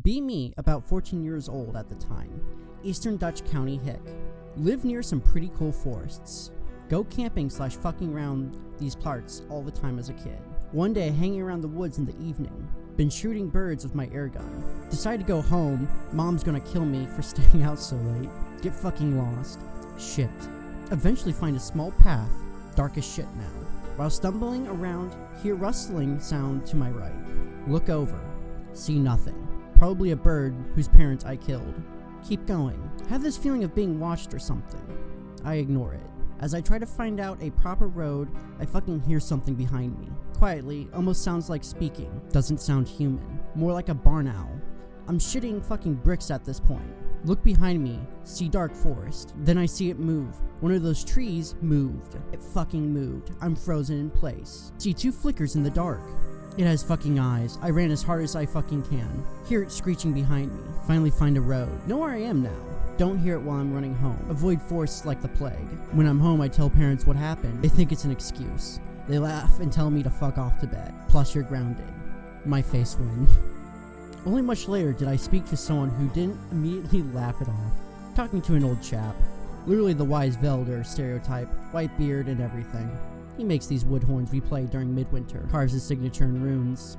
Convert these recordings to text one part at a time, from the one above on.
Be me, about 14 years old at the time. Eastern Dutch County Hick. Live near some pretty cool forests. Go camping / fucking around these parts all the time as a kid. One day, hanging around the woods in the evening. Been shooting birds with my air gun. Decide to go home. Mom's gonna kill me for staying out so late. Get fucking lost. Shit. Eventually find a small path. Dark as shit now. While stumbling around, hear rustling sound to my right. Look over. See nothing. Probably a bird whose parents I killed. Keep going. Have this feeling of being watched or something. I ignore it. As I try to find out a proper road, I fucking hear something behind me. Quietly, almost sounds like speaking. Doesn't sound human. More like a barn owl. I'm shitting fucking bricks at this point. Look behind me, see dark forest. Then I see it move. One of those trees moved. It fucking moved. I'm frozen in place. See two flickers in the dark. It has fucking eyes. I ran as hard as I fucking can. Hear it screeching behind me. Finally find a road. Know where I am now. Don't hear it while I'm running home. Avoid forests like the plague. When I'm home, I tell parents what happened. They think it's an excuse. They laugh and tell me to fuck off to bed. Plus you're grounded. My face win. Only much later did I speak to someone who didn't immediately laugh it off. Talking to an old chap. Literally the wise Velder stereotype. White beard and everything. He makes these wood horns we play during midwinter. Carves his signature in runes.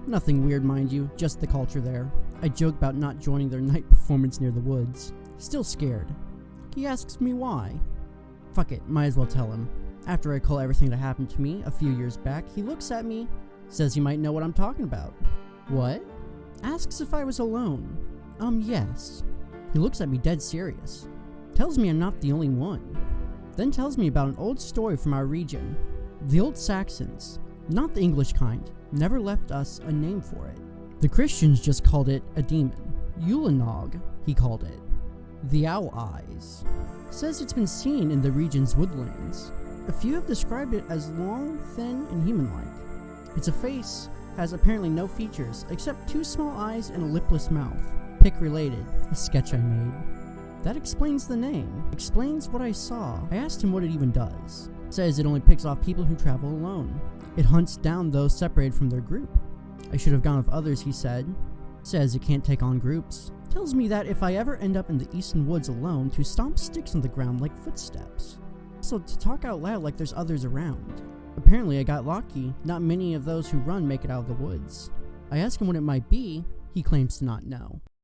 Nothing weird, mind you, just the culture there. I joke about not joining their night performance near the woods. Still scared. He asks me why. Fuck it, might as well tell him. After I call everything that happened to me a few years back, he looks at me, says he might know what I'm talking about. What? Asks if I was alone. Yes. He looks at me dead serious. Tells me I'm not the only one. Then tells me about an old story from our region. The old Saxons, not the English kind, never left us a name for it. The Christians just called it a demon. Yulenog, he called it. The Owl Eyes. Says it's been seen in the region's woodlands. A few have described it as long, thin, and human-like. Its face has apparently no features except two small eyes and a lipless mouth. Pick related, a sketch I made. That explains the name. Explains what I saw. I asked him what it even does. Says it only picks off people who travel alone. It hunts down those separated from their group. I should have gone with others, he said. Says it can't take on groups. Tells me that if I ever end up in the eastern woods alone, to stomp sticks on the ground like footsteps. So to talk out loud like there's others around. Apparently I got lucky. Not many of those who run make it out of the woods. I ask him what it might be. He claims to not know.